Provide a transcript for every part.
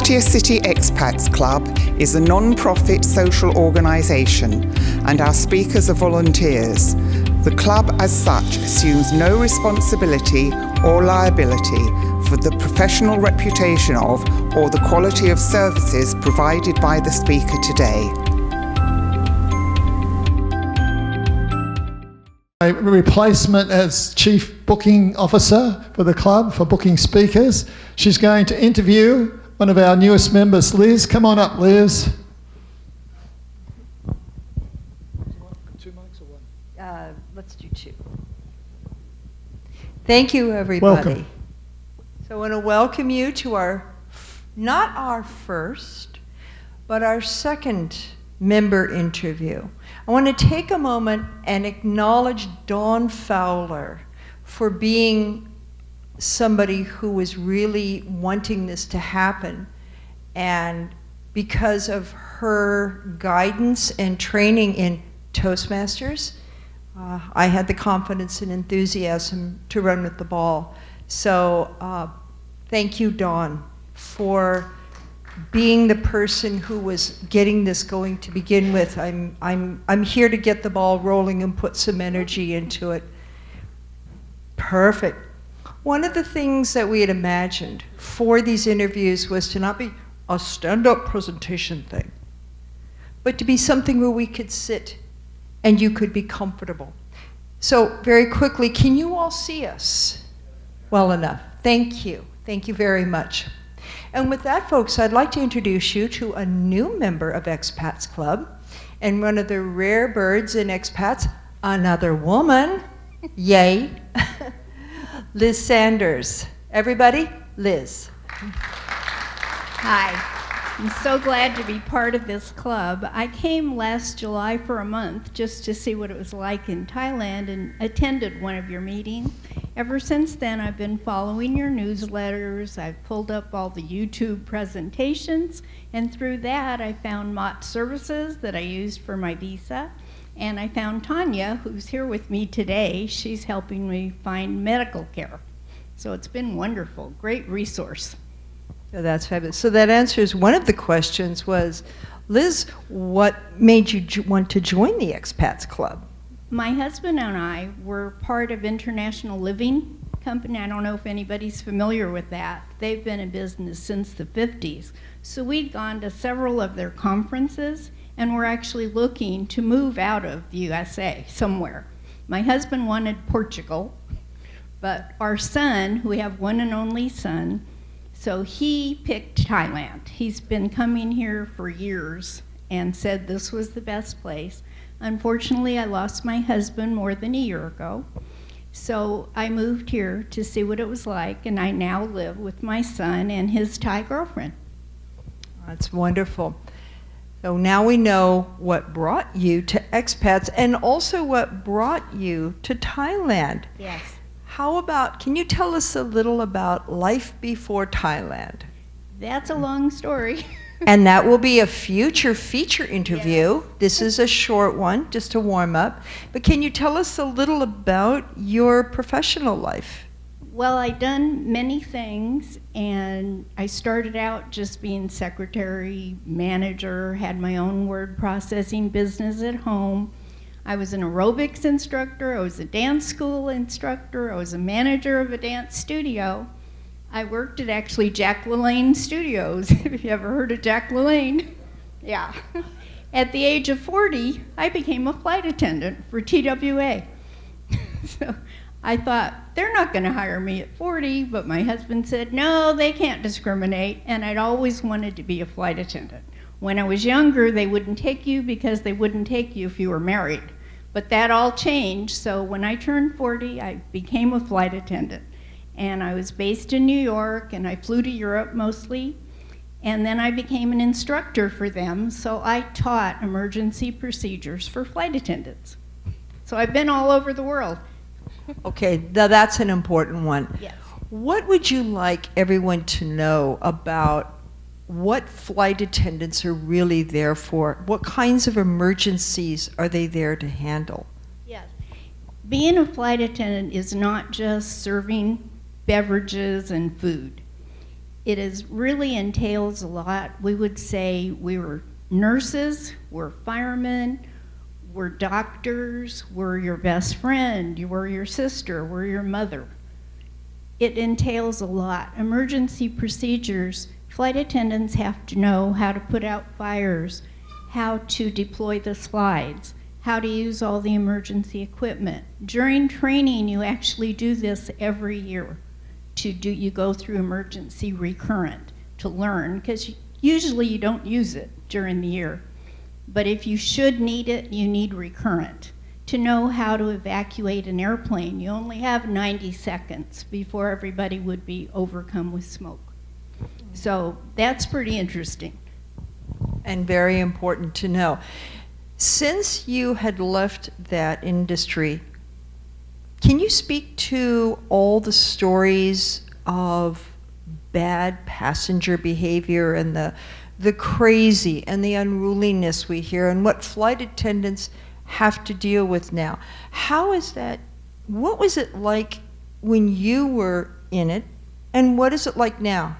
50th City Expats Club is a non-profit social organisation, and our speakers are volunteers. The club as such assumes no responsibility or liability for the professional reputation of or the quality of services provided by the speaker today. A replacement as Chief Booking Officer for the club for booking speakers. She's going to interview one of our newest members, Liz. Come on up, Liz. 2 mics or one? Let's do 2. Thank you, everybody. Welcome. So I want to welcome you to not our first, but our second member interview. I want to take a moment and acknowledge Dawn Fowler for being somebody who was really wanting this to happen, and because of her guidance and training in Toastmasters, I had the confidence and enthusiasm to run with the ball. So thank you, Dawn, for being the person who was getting this going to begin with. I'm here to get the ball rolling and put some energy into it. Perfect. One of the things that we had imagined for these interviews was to not be a stand-up presentation thing, but to be something where we could sit and you could be comfortable. So very quickly, can you all see us well enough? Thank you. Thank you very much. And with that, folks, I'd like to introduce you to a new member of Expats Club, and one of the rare birds in Expats, another woman, yay, Liz Sanders. Everybody, Liz. Hi. I'm so glad to be part of this club. I came last July for a month just to see what it was like in Thailand and attended one of your meetings. Ever since then, I've been following your newsletters. I've pulled up all the YouTube presentations, and through that, I found Mott Services that I used for my visa. And I found Tanya, who's here with me today. She's helping me find medical care. So it's been wonderful, great resource. Oh, that's fabulous. So that answers one of the questions was, Liz, what made you want to join the Expats Club? My husband and I were part of International Living Company. I don't know if anybody's familiar with that. They've been in business since the 50s. So we'd gone to several of their conferences, and we're actually looking to move out of the USA somewhere. My husband wanted Portugal, but our son, we have one and only son, so he picked Thailand. He's been coming here for years and said this was the best place. Unfortunately, I lost my husband more than a year ago, so I moved here to see what it was like, and I now live with my son and his Thai girlfriend. That's wonderful. So now we know what brought you to expats and also what brought you to Thailand. Yes. How about, can you tell us a little about life before Thailand? That's a long story. And that will be a future feature interview. Yes. This is a short one, just to warm up. But can you tell us a little about your professional life? Well, I've done many things, and I started out just being secretary, manager, had my own word processing business at home. I was an aerobics instructor, I was a dance school instructor, I was a manager of a dance studio. I worked at actually Jack LaLanne Studios, if you ever heard of Jack LaLanne. Yeah. At the age of 40, I became a flight attendant for TWA. So I thought, they're not going to hire me at 40, but my husband said, no, they can't discriminate, and I'd always wanted to be a flight attendant. When I was younger, they wouldn't take you because they wouldn't take you if you were married. But that all changed, so when I turned 40, I became a flight attendant. And I was based in New York, and I flew to Europe mostly. And then I became an instructor for them, so I taught emergency procedures for flight attendants. So I've been all over the world. Okay, now that's an important one. Yes. What would you like everyone to know about what flight attendants are really there for? What kinds of emergencies are they there to handle? Yes. Being a flight attendant is not just serving beverages and food. really entails a lot. We would say we were nurses, we're firemen, we're doctors, we're your best friend, we're your sister, we're your mother. It entails a lot. Emergency procedures, flight attendants have to know how to put out fires, how to deploy the slides, how to use all the emergency equipment. During training, you actually do this every year. You go through emergency recurrent to learn, because usually you don't use it during the year. But if you should need it, you need recurrent. To know how to evacuate an airplane, you only have 90 seconds before everybody would be overcome with smoke. So that's pretty interesting. And very important to know. Since you had left that industry, can you speak to all the stories of bad passenger behavior and the crazy and the unruliness we hear, and what flight attendants have to deal with now? How is that? What was it like when you were in it, and what is it like now?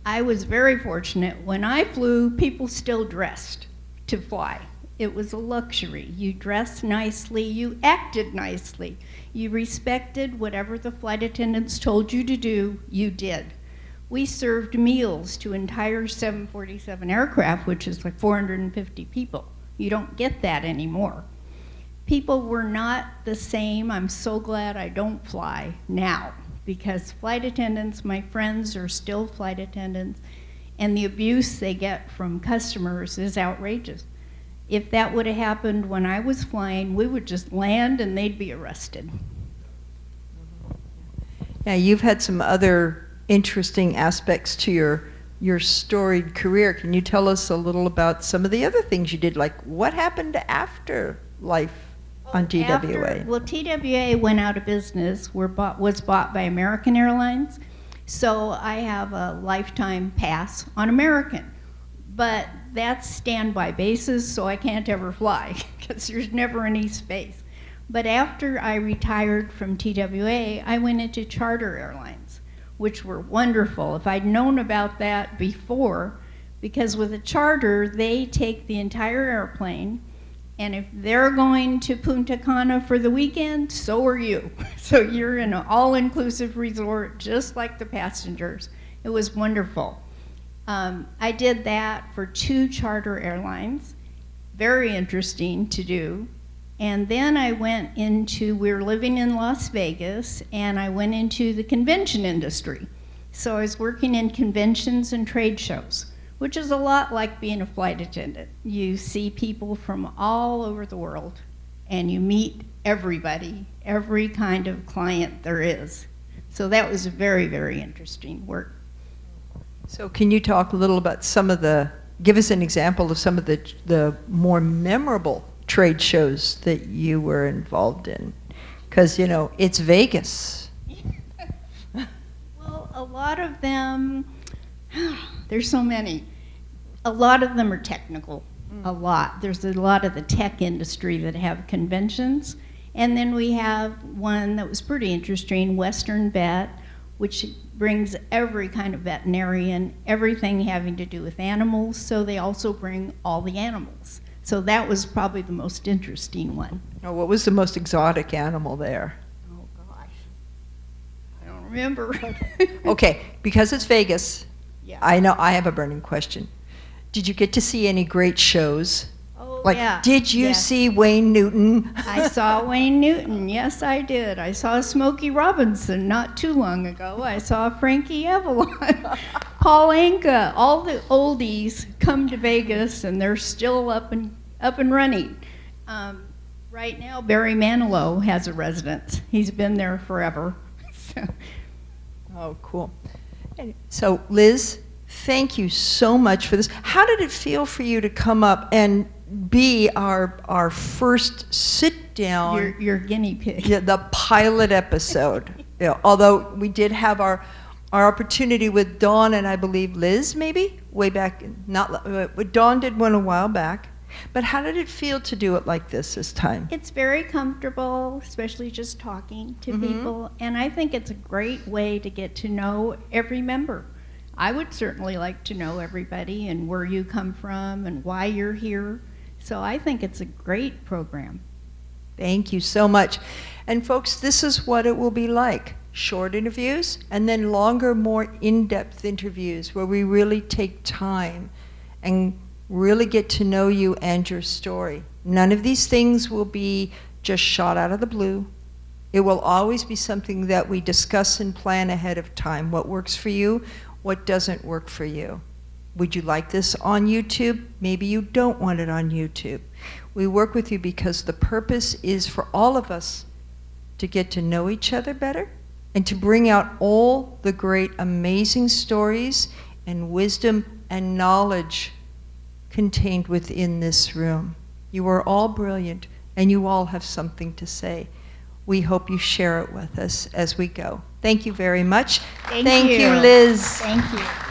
I was very fortunate. When I flew, people still dressed to fly. It was a luxury. You dressed nicely, you acted nicely, you respected whatever the flight attendants told you to do, you did. We served meals to entire 747 aircraft, which is like 450 people. You don't get that anymore. People were not the same. I'm so glad I don't fly now, because flight attendants, my friends are still flight attendants, and the abuse they get from customers is outrageous. If that would have happened when I was flying, we would just land and they'd be arrested. Now, you've had some other interesting aspects to your storied career. Can you tell us a little about some of the other things you did? Like, what happened after life on TWA? Well, TWA went out of business, was bought by American Airlines. So I have a lifetime pass on American. But that's standby basis, so I can't ever fly because there's never any space. But after I retired from TWA, I went into charter airlines, which were wonderful. If I'd known about that before, because with a charter, they take the entire airplane, and if they're going to Punta Cana for the weekend, so are you. So you're in an all-inclusive resort, just like the passengers. It was wonderful. I did that for 2 charter airlines, very interesting to do. And then I went into, we were living in Las Vegas, and I went into the convention industry. So I was working in conventions and trade shows, which is a lot like being a flight attendant. You see people from all over the world, and you meet everybody, every kind of client there is. So that was very, very interesting work. So can you talk a little about give us an example of some of the more memorable trade shows that you were involved in? Because, it's Vegas. Well, a lot of them, there's so many. A lot of them are technical, a lot. There's a lot of the tech industry that have conventions. And then we have one that was pretty interesting, Western Vet, which brings every kind of veterinarian, everything having to do with animals, so they also bring all the animals. So that was probably the most interesting one. Oh, what was the most exotic animal there? Oh, gosh. I don't remember. Okay, because it's Vegas, Yeah. I know I have a burning question. Did you get to see any great shows? Oh, Like, yeah. did you Yes. see Wayne Newton? I saw Wayne Newton. Yes, I did. I saw Smokey Robinson not too long ago. I saw Frankie Avalon, Paul Anka. All the oldies come to Vegas, and they're still up and running. Right now, Barry Manilow has a residence. He's been there forever. So. Oh, cool. So, Liz, thank you so much for this. How did it feel for you to come up and be our first sit-down, Your guinea pig. yeah, the pilot episode? Although we did have our opportunity with Dawn and I believe Liz, maybe way back. Dawn did one a while back. But how did it feel to do it like this time? It's very comfortable, especially just talking to people, and I think it's a great way to get to know every member. I would certainly like to know everybody and where you come from and why you're here. So I think it's a great program. Thank you so much. And folks, this is what it will be like. Short interviews and then longer, more in-depth interviews where we really take time and really get to know you and your story. None of these things will be just shot out of the blue. It will always be something that we discuss and plan ahead of time. What works for you, what doesn't work for you. Would you like this on YouTube? Maybe you don't want it on YouTube. We work with you because the purpose is for all of us to get to know each other better and to bring out all the great, amazing stories and wisdom and knowledge contained within this room. You are all brilliant, and you all have something to say. We hope you share it with us as we go. Thank you very much. Thank you, Liz. Thank you.